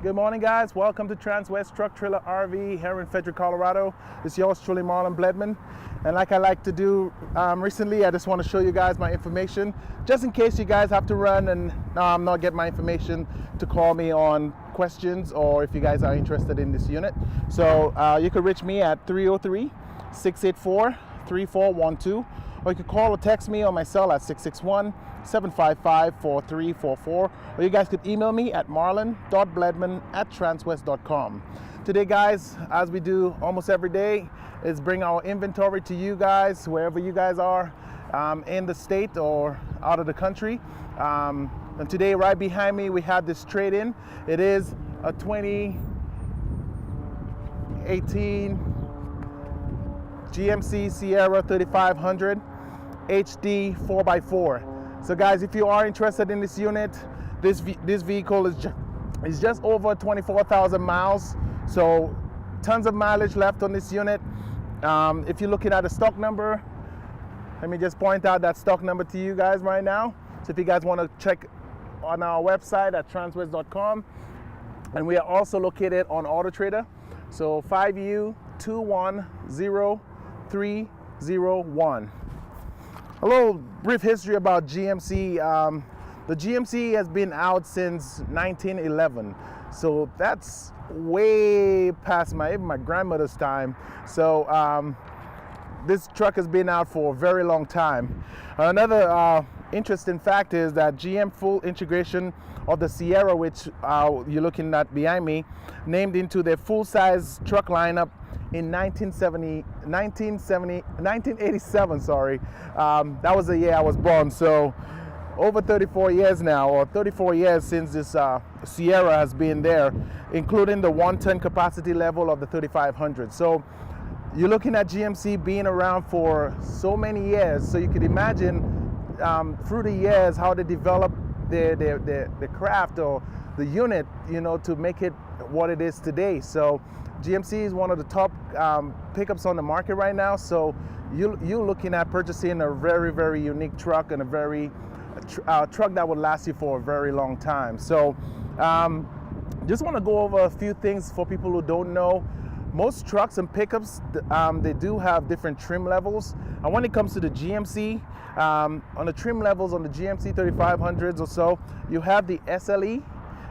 Good morning, guys. Welcome to Transwest Truck Trailer RV here in Frederick, Colorado. It's yours truly, Marlon Bledman. And like I like to do recently, I just want to show you guys my information, just in case you guys have to run and not get my information to call me on questions, or if you guys are interested in this unit. So you can reach me at 303-684-3412, or you can call or text me on my cell at 661-755-4344, or you guys could email me at marlon.bledman@transwest.com. Today, guys, as we do almost every day, is bring our inventory to you guys, wherever you guys are, in the state or out of the country. And today, right behind me, we have this trade-in. It is a 2018 GMC Sierra 3500 HD 4x4. So guys, if you are interested in this unit, this vehicle is just over 24,000 miles. So tons of mileage left on this unit. If you're looking at a stock number, let me just point out that stock number to you guys right now. So if you guys want to check on our website at transwest.com, and we are also located on Auto Trader. So 5U210301. A little brief history about GMC. The GMC has been out since 1911, so that's way past even my grandmother's time. So this truck has been out for a very long time. Another interesting fact is that GM full integration of the Sierra, which you're looking at behind me, named into their full-size truck lineup in 1987, sorry. That was the year I was born. So over 34 years now, or 34 years since this Sierra has been there, including the 1-ton capacity level of the 3500. So you're looking at GMC being around for so many years. So you could imagine through the years how they develop the craft or the unit, you know, to make it what it is today. So GMC is one of the top pickups on the market right now. So you're looking at purchasing a very, very unique truck, and a very truck that would last you for a very long time. So just want to go over a few things for people who don't know. Most trucks and pickups, they do have different trim levels. And when it comes to the GMC, on the trim levels on the GMC 3500s or so, you have the SLE,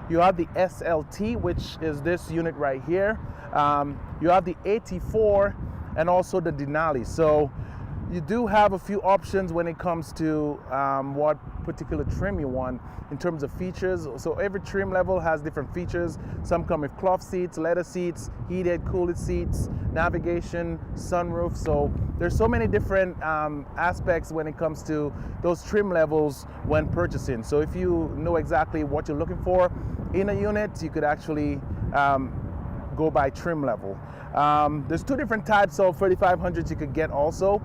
you have the SLT, which is this unit right here. You have the AT4 and also the Denali. So you do have a few options when it comes to what particular trim you want in terms of features. So every trim level has different features. Some come with cloth seats, leather seats, heated, cooled seats, navigation, sunroof. So there's so many different aspects when it comes to those trim levels when purchasing. So if you know exactly what you're looking for in a unit, you could actually go by trim level. There's two different types of 3500s you could get also.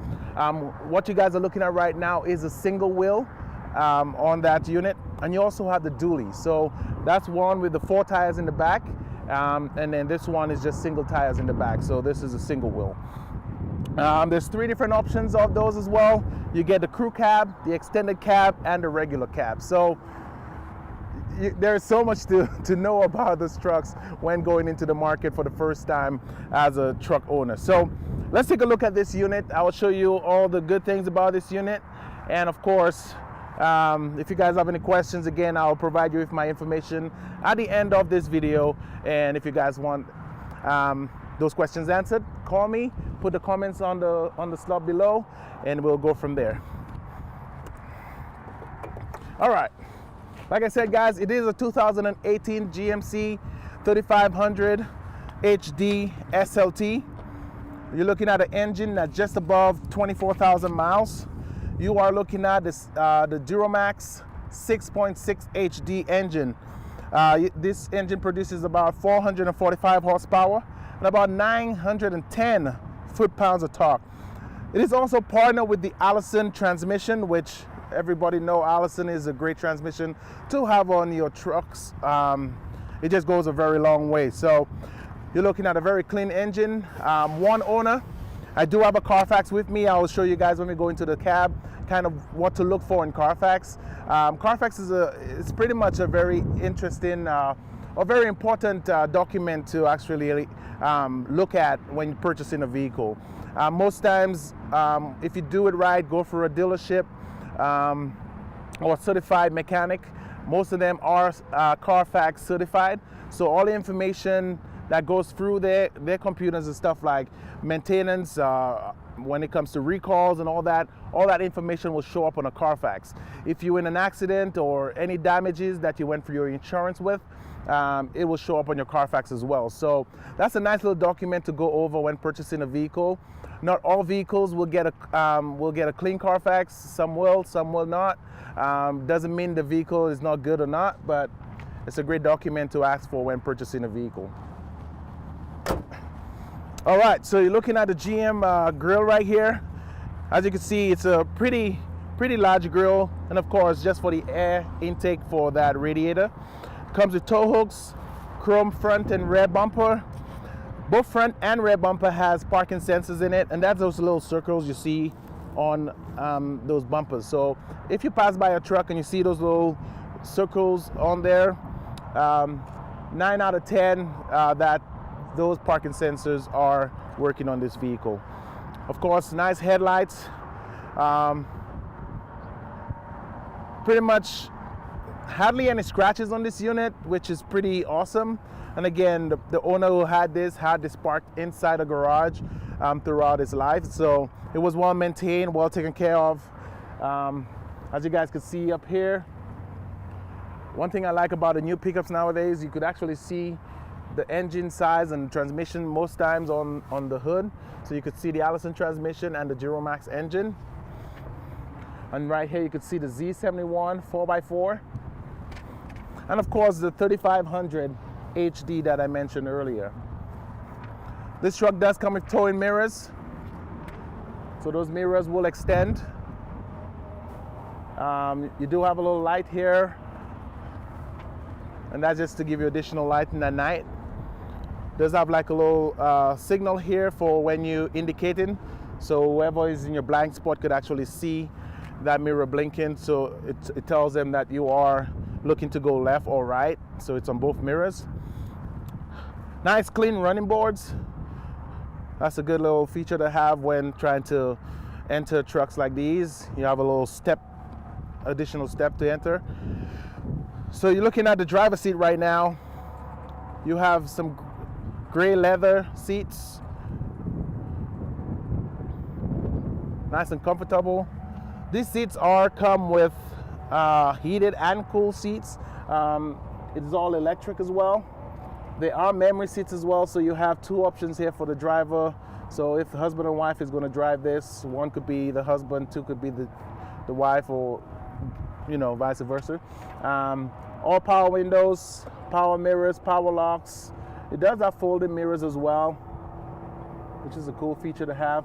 What you guys are looking at right now is a single wheel on that unit, and you also have the dually. So that's one with the 4 tires in the back, and then this one is just single tires in the back. So this is a single wheel. There's 3 different options of those as well. You get the crew cab, the extended cab, and the regular cab. So there's so much to know about these trucks when going into the market for the first time as a truck owner. So let's take a look at this unit. I will show you all the good things about this unit, and of course, if you guys have any questions, again, I'll provide you with my information at the end of this video. And if you guys want those questions answered, call me, put the comments on the slot below, and we'll go from there. All right. Like I said, guys, it is a 2018 GMC 3500 HD SLT. You're looking at an engine that's just above 24,000 miles. You are looking at this, the Duramax 6.6 HD engine. This engine produces about 445 horsepower and about 910 foot-pounds of torque. It is also partnered with the Allison transmission, which everybody know Allison is a great transmission to have on your trucks. It just goes a very long way. So you're looking at a very clean engine, one owner. I do have a Carfax with me. I will show you guys when we go into the cab kind of what to look for in Carfax. Carfax is it's pretty much a very interesting a very important document to actually look at when purchasing a vehicle. Most times, if you do it right, go for a dealership or certified mechanic. Most of them are Carfax certified, so all the information that goes through their computers and stuff like maintenance, when it comes to recalls and all that information will show up on a Carfax. If you're in an accident or any damages that you went for your insurance with, it will show up on your Carfax as well. So that's a nice little document to go over when purchasing a vehicle. Not all vehicles will get a clean Carfax. Some will not. Doesn't mean the vehicle is not good or not, but it's a great document to ask for when purchasing a vehicle. All right, so you're looking at the GM grill right here. As you can see, it's a pretty large grill, and of course, just for the air intake for that radiator. Comes with tow hooks, chrome front and rear bumper. Both front and rear bumper has parking sensors in it, and that's those little circles you see on those bumpers. So if you pass by a truck and you see those little circles on there, 9 out of 10 that those parking sensors are working on this vehicle. Of course, nice headlights. Pretty much hardly any scratches on this unit, which is pretty awesome. And again, the owner who had this parked inside a garage throughout his life, so it was well maintained, well taken care of. As you guys can see up here, one thing I like about the new pickups nowadays, you could actually see the engine size and transmission most times on the hood. So you could see the Allison transmission and the Duramax engine. And right here you could see the Z71 4x4. And of course the 3500 HD that I mentioned earlier. This truck does come with towing mirrors. So those mirrors will extend. You do have a little light here. And that's just to give you additional lighting at night. Does have like a little signal here for when you indicating, so whoever is in your blind spot could actually see that mirror blinking, so it tells them that you are looking to go left or right, so it's on both mirrors. Nice clean running boards. That's a good little feature to have when trying to enter trucks like these. You have a little additional step to enter. So you're looking at the driver's seat right now. You have some gray leather seats, nice and comfortable. These seats come with heated and cool seats. It's all electric as well. They are memory seats as well, so you have two options here for the driver. So if the husband and wife is going to drive this, one could be the husband, two could be the wife, or vice versa. All power windows, power mirrors, power locks. It does have folding mirrors as well, which is a cool feature to have.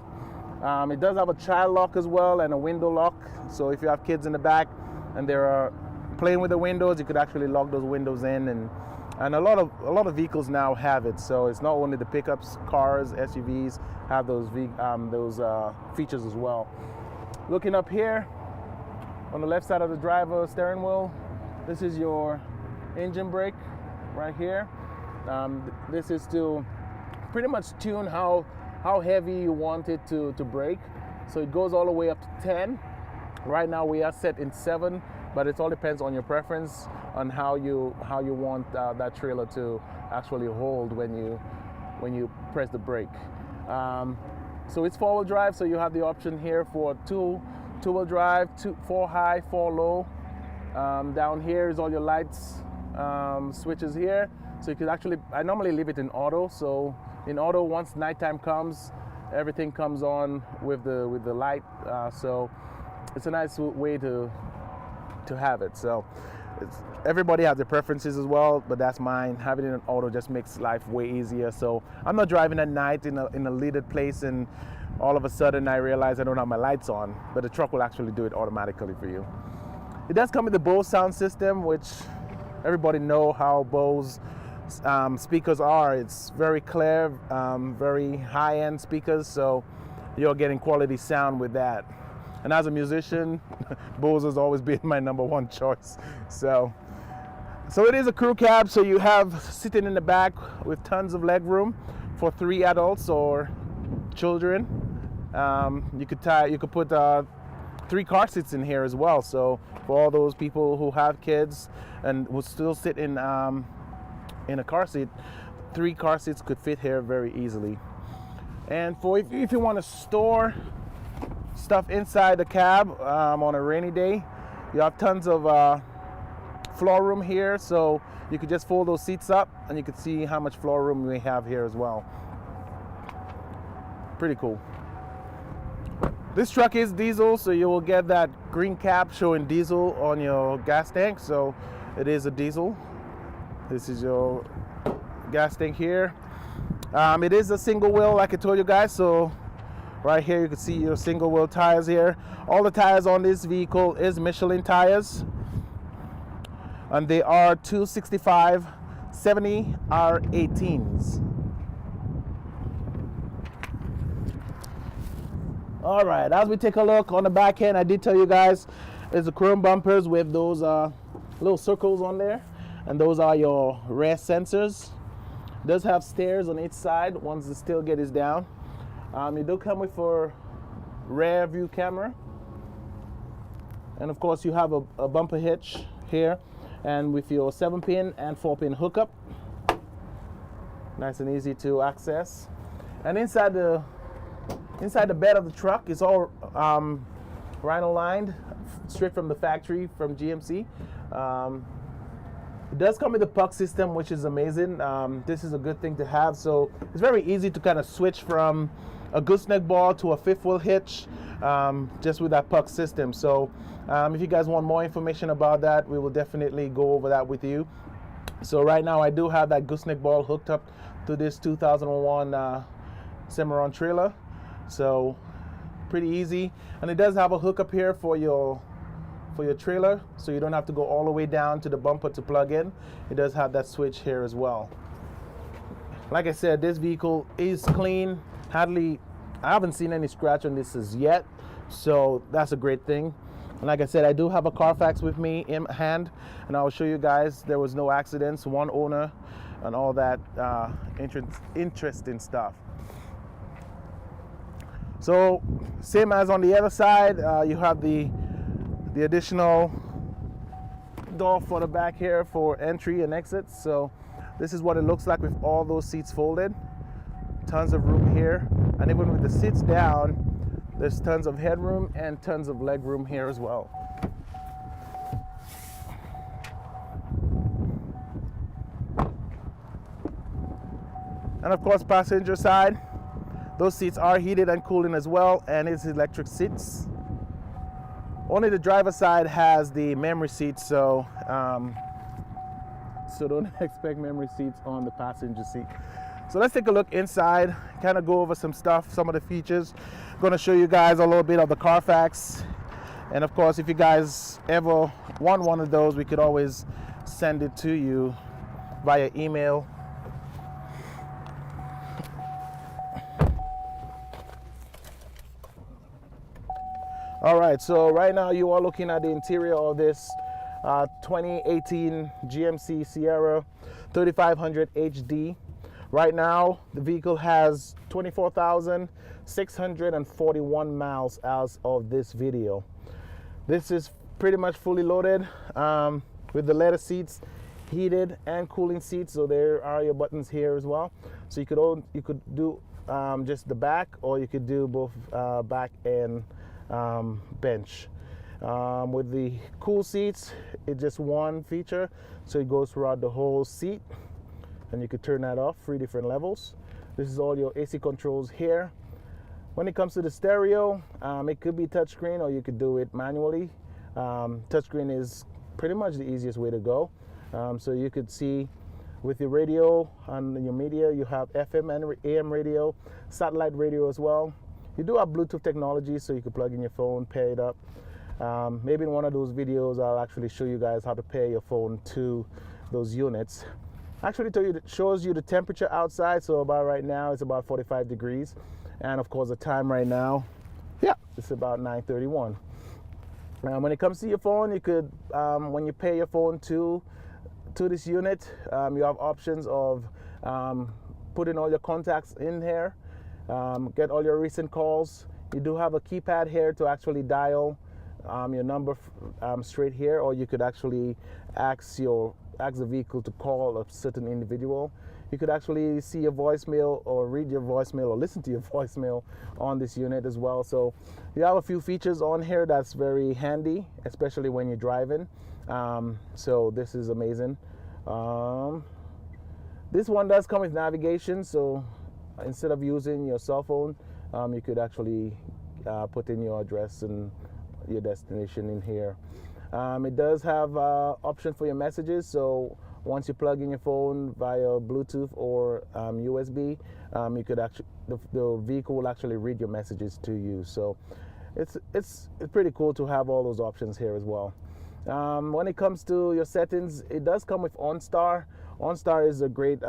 It does have a child lock as well and a window lock. So if you have kids in the back and they're playing with the windows, you could actually lock those windows in, and a lot of vehicles now have it. So it's not only the pickups, cars, SUVs have those features as well. Looking up here on the left side of the driver steering wheel, this is your engine brake right here. This is to pretty much tune how heavy you want it to brake. So it goes all the way up to 10. Right now we are set in 7, but it all depends on your preference on how you want that trailer to actually hold when you press the brake. So it's 4-wheel drive, so you have the option here for two-wheel drive, 4 high, 4 low. Down here is all your lights, switches here. So you could actually, I normally leave it in auto. So in auto, once nighttime comes, everything comes on with the light. So it's a nice way to have it. So everybody has their preferences as well, but that's mine. Having it in auto just makes life way easier. So I'm not driving at night in a lighted place and all of a sudden I realize I don't have my lights on, but the truck will actually do it automatically for you. It does come with the Bose sound system, which everybody know how Bose speakers are. It's very clear, very high-end speakers, so you're getting quality sound with that. And as a musician, Bose has always been my #1 choice. So So it is a crew cab, so you have sitting in the back with tons of leg room for 3 adults or children. You could put 3 car seats in here as well. So for all those people who have kids and will still sit in a car seat, 3 car seats could fit here very easily. And for if you want to store stuff inside the cab on a rainy day, you have tons of floor room here, so you could just fold those seats up and you can see how much floor room we have here as well. Pretty cool. This truck is diesel, so you will get that green cap showing diesel on your gas tank. So it is a diesel. This is your gas tank here. It is a single wheel, like I told you guys. So right here you can see your single wheel tires here. All the tires on this vehicle is Michelin tires, and they are 265/70 R18s. All right, as we take a look on the back end, I did tell you guys there's the chrome bumpers with those little circles on there, and those are your rear sensors. It does have stairs on each side once the tailgate is down. You do come with a rear view camera, and of course you have a bumper hitch here, and with your 7-pin and 4-pin hookup, nice and easy to access. And inside the bed of the truck is all rhino lined, straight from the factory from GMC. It does come with a puck system, which is amazing. This is a good thing to have. So it's very easy to kind of switch from a gooseneck ball to a 5th wheel hitch just with that puck system. So if you guys want more information about that, we will definitely go over that with you. So right now I do have that gooseneck ball hooked up to this 2001 Cimarron trailer. So pretty easy, and it does have a hookup here for your trailer, so you don't have to go all the way down to the bumper to plug in. It does have that switch here as well. Like I said, this vehicle is clean. I haven't seen any scratch on this as yet, so that's a great thing. And like I said, I do have a Carfax with me in hand, and I'll show you guys there was no accidents, 1 owner, and all that interesting stuff. So same as on the other side, you have the additional door for the back here for entry and exit. So this is what it looks like with all those seats folded. Tons of room here, and even with the seats down, there's tons of headroom and tons of leg room here as well. And of course, passenger side, those seats are heated and cooling as well, and it's electric seats. Only the driver's side has the memory seats, so don't expect memory seats on the passenger seat. So let's take a look inside, kind of go over some stuff, some of the features. I'm going to show you guys a little bit of the Carfax, and of course, if you guys ever want one of those, we could always send it to you via email. All right, so right now you are looking at the interior of this 2018 GMC Sierra 3500 HD. Right now, the vehicle has 24,641 miles as of this video. This is pretty much fully loaded with the leather seats, heated and cooling seats. So there are your buttons here as well. So you could do just the back, or you could do both back and bench. With the cool seats, it's just one feature, so it goes throughout the whole seat, and you could turn that off, 3 different levels. This is all your AC controls here. When it comes to the stereo, it could be touchscreen, or you could do it manually. Touchscreen is pretty much the easiest way to go. So you could see with your radio and your media, you have FM and AM radio, satellite radio as well. You do have Bluetooth technology, so you can plug in your phone, pair it up. Maybe in one of those videos, I'll actually show you guys how to pair your phone to those units. Actually, it shows you the temperature outside. So about right now, it's about 45 degrees. And of course, the time right now, yeah, it's about 9:31. When it comes to your phone, you could, when you pair your phone to to this unit. You have options of putting all your contacts in here, get all your recent calls. You do have a keypad here to actually dial your number straight here, or you could actually ask the vehicle to call a certain individual. You could actually see your voicemail or read your voicemail or listen to your voicemail on this unit as well. So you have a few features on here that's very handy, especially when you're driving. So this is amazing. This one does come with navigation, so instead of using your cell phone, you could actually put in your address and your destination in here. It does have option for your messages, so once you plug in your phone via Bluetooth or USB, you could actually the vehicle will actually read your messages to you. So it's pretty cool to have all those options here as well. When it comes to your settings, it does come with OnStar. OnStar is a great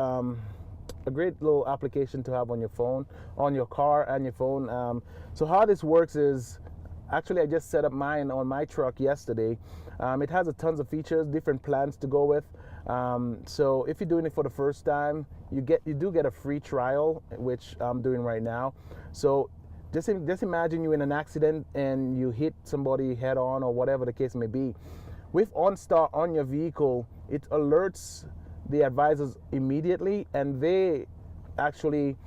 little application to have on your phone, on your car and your phone. So how this works is, actually I just set up mine on my truck yesterday. It has a tons of features, different plans to go with. So if you're doing it for the first time, you do get a free trial, which I'm doing right now. So just imagine you're in an accident and you hit somebody head on or whatever the case may be. With OnStar on your vehicle, it alerts the advisors immediately, and they actually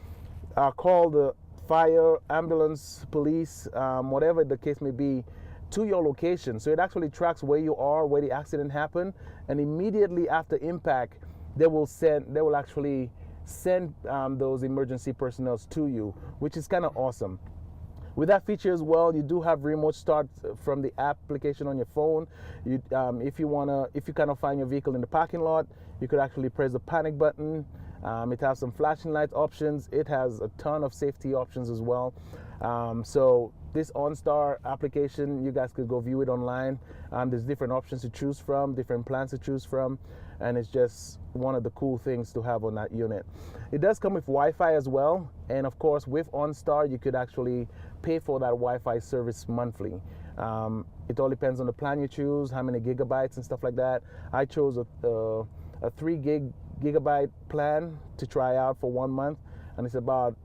call the fire, ambulance, police, whatever the case may be, to your location. So it actually tracks where you are, where the accident happened, and immediately after impact, they will actually send those emergency personnel to you, which is kind of awesome. With that feature as well, you do have remote start from the application on your phone. If you cannot find your vehicle in the parking lot, you could actually press the panic button. It has some flashing light options. It has a ton of safety options as well. So this OnStar application, you guys could go view it online. There's different options to choose from, different plans to choose from, and it's just one of the cool things to have on that unit. It does come with Wi-Fi as well, and of course with OnStar you could actually pay for that Wi-Fi service monthly. It all depends on the plan you choose, how many gigabytes and stuff like that. I chose a 3 gigabyte plan to try out for 1 month, and it's about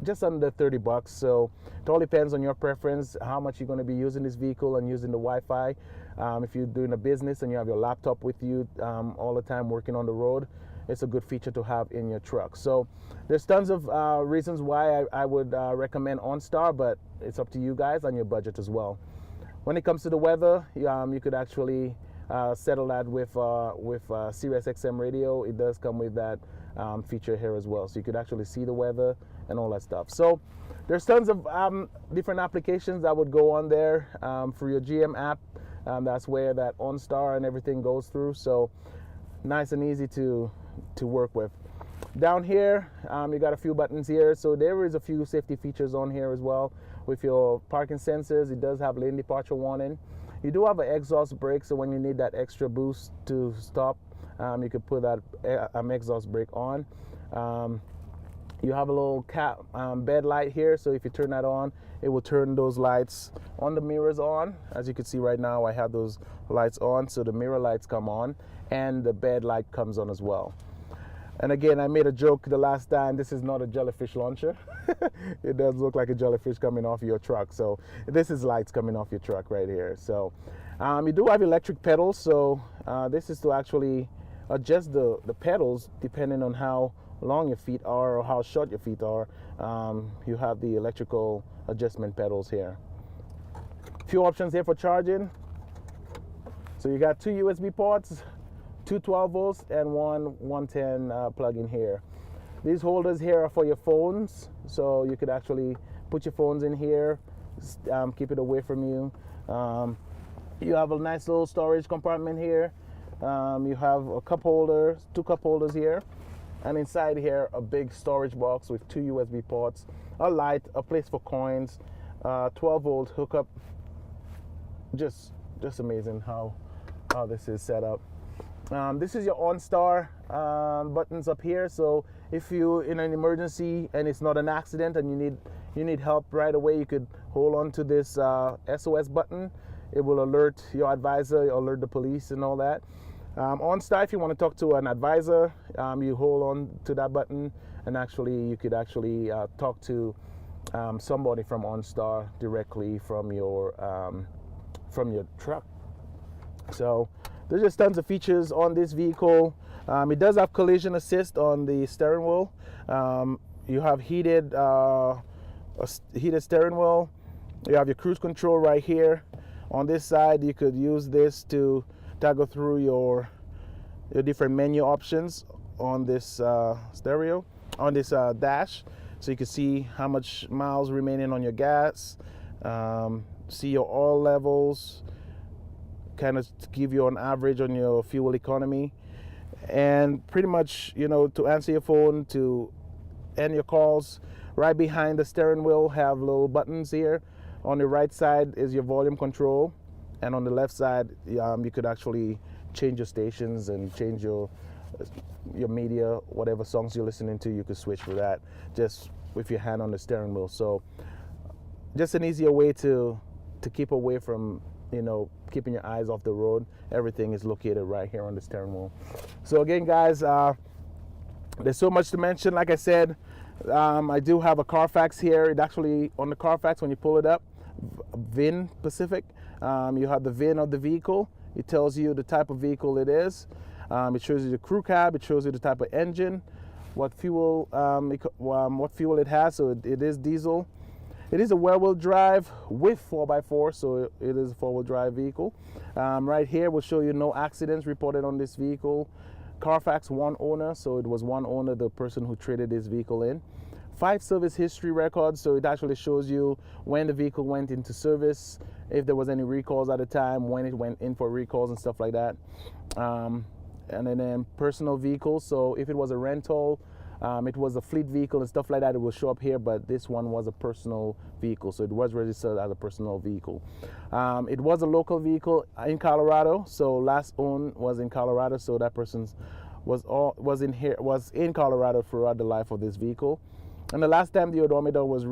just under $30. So it all depends on your preference, how much you're going to be using this vehicle and using the Wi-Fi. If you're doing a business and you have your laptop with you all the time working on the road, it's a good feature to have in your truck. So there's tons of reasons why I would recommend OnStar, but it's up to you guys and your budget as well. When it comes to the weather, you could actually settle that with Sirius XM radio. It does come with that feature here as well, so you could actually see the weather and all that stuff. So there's tons of different applications that would go on there for your GM app. That's where that OnStar and everything goes through. So nice and easy to work with. Down here, you got a few buttons here. So there is a few safety features on here as well. With your parking sensors, it does have lane departure warning. You do have an exhaust brake, so when you need that extra boost to stop, you could put that exhaust brake on. You have a little bed light here, so if you turn that on, it will turn those lights on the mirrors on. As you can see right now, I have those lights on, so the mirror lights come on and the bed light comes on as well. And again, I made a joke the last time, this is not a jellyfish launcher. It does look like a jellyfish coming off your truck. So this is lights coming off your truck right here. So you do have electric pedals, so this is to actually adjust the pedals depending on how long your feet are or how short your feet are. You have the electrical adjustment pedals here. Few options here for charging. So you got 2 USB ports, 2 12 volts and one 110 plug-in here. These holders here are for your phones, so you could actually put your phones in here, keep it away from you. You have a nice little storage compartment here. You have a cup holder, 2 cup holders here, and inside here a big storage box with 2 USB ports, a light, a place for coins, 12 volt hookup. Just amazing how this is set up. This is your OnStar buttons up here. So if you're in an emergency and it's not an accident and you need help right away, you could hold on to this SOS button. It will alert your advisor, alert the police and all that. OnStar, if you want to talk to an advisor, you hold on to that button, and actually you could actually talk to somebody from OnStar directly from your truck. So there's just tons of features on this vehicle. It does have collision assist on the steering wheel. You have heated steering wheel. You have your cruise control right here. On this side, you could use this to toggle through your different menu options on this dash, so you can see how much miles remaining on your gas, see your oil levels, kind of give you an average on your fuel economy, and pretty much, to answer your phone, to end your calls. Right behind the steering wheel have little buttons here. On the right side is your volume control, and on the left side you could actually change your stations and change your media, whatever songs you're listening to. You could switch for that just with your hand on the steering wheel. So just an easier way to keep away from keeping your eyes off the road. Everything is located right here on the steering wheel. So again, guys, there's so much to mention. Like I said, I do have a Carfax here. It actually, on the Carfax, when you pull it up, VIN Pacific, you have the VIN of the vehicle. It tells you the type of vehicle it is. It shows you the crew cab. It shows you the type of engine, what fuel it has. So it is diesel. It is a rear-wheel drive with 4x4, so it is a four-wheel drive vehicle. Right here will show you no accidents reported on this vehicle. Carfax, one owner, so it was one owner, the person who traded this vehicle in. 5 service history records, so it actually shows you when the vehicle went into service, if there was any recalls at the time, when it went in for recalls and stuff like that. And then personal vehicles, so if it was a rental, it was a fleet vehicle and stuff like that, it will show up here, but this one was a personal vehicle, so it was registered as a personal vehicle. It was a local vehicle in Colorado, so last owned was in Colorado, so that person was in Colorado throughout the life of this vehicle. And the last time the odometer was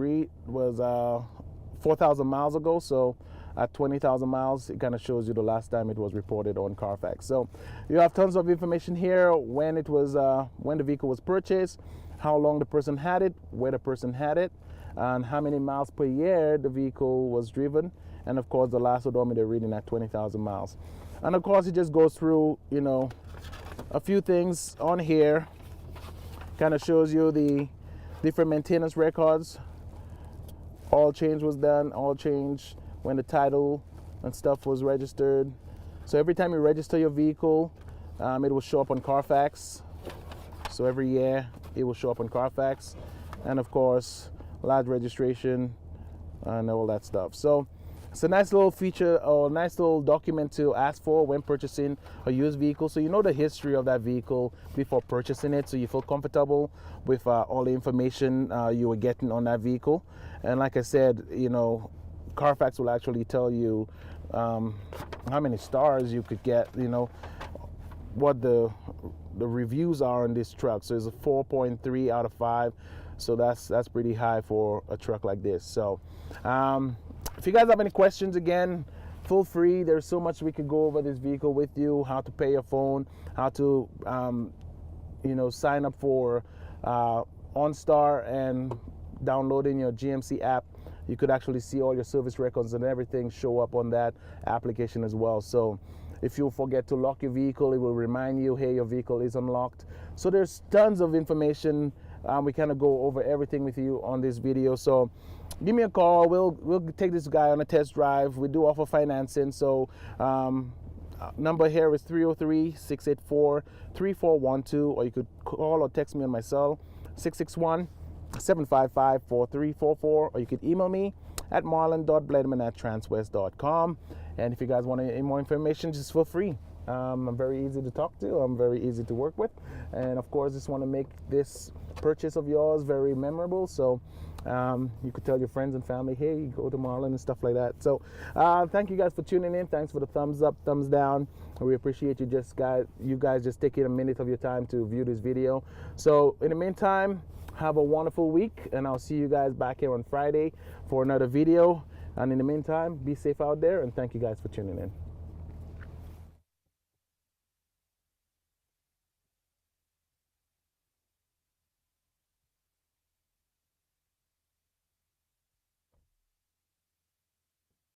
4,000 miles ago, so at 20,000 miles, it kind of shows you the last time it was reported on Carfax. So you have tons of information here: when the vehicle was purchased, how long the person had it, where the person had it, and how many miles per year the vehicle was driven, and of course the last odometer reading at 20,000 miles. And of course it just goes through, a few things on here. Kind of shows you the different maintenance records. Oil change was done, oil change when the title and stuff was registered. So every time you register your vehicle, it will show up on Carfax. So every year it will show up on Carfax, and of course large registration and all that stuff. So it's a nice little feature, or a nice little document to ask for when purchasing a used vehicle, so you know the history of that vehicle before purchasing it, so you feel comfortable with all the information you were getting on that vehicle. And like I said, Carfax will actually tell you how many stars you could get, what the reviews are on this truck. So it's a 4.3 out of 5. So that's pretty high for a truck like this. So if you guys have any questions, again, feel free. There's so much we could go over this vehicle with you: how to pay your phone, how to sign up for OnStar, and downloading your GMC app. You could actually see all your service records and everything show up on that application as well. So if you forget to lock your vehicle, it will remind you, hey, your vehicle is unlocked. So there's tons of information. We kind of go over everything with you on this video. So give me a call. We'll take this guy on a test drive. We do offer financing. So number here is 303-684-3412, or you could call or text me on my cell, 661-755-4344, or you could email me at marlon.bledman@transwest.com. And if you guys want any more information, just feel free. I'm very easy to talk to. I'm very easy to work with. And of course, just want to make this purchase of yours very memorable. So you could tell your friends and family, hey, go to Marlon and stuff like that. So thank you guys for tuning in. Thanks for the thumbs up, thumbs down. We appreciate you guys just taking a minute of your time to view this video. So in the meantime, have a wonderful week, and I'll see you guys back here on Friday for another video. And in the meantime, be safe out there, and thank you guys for tuning in.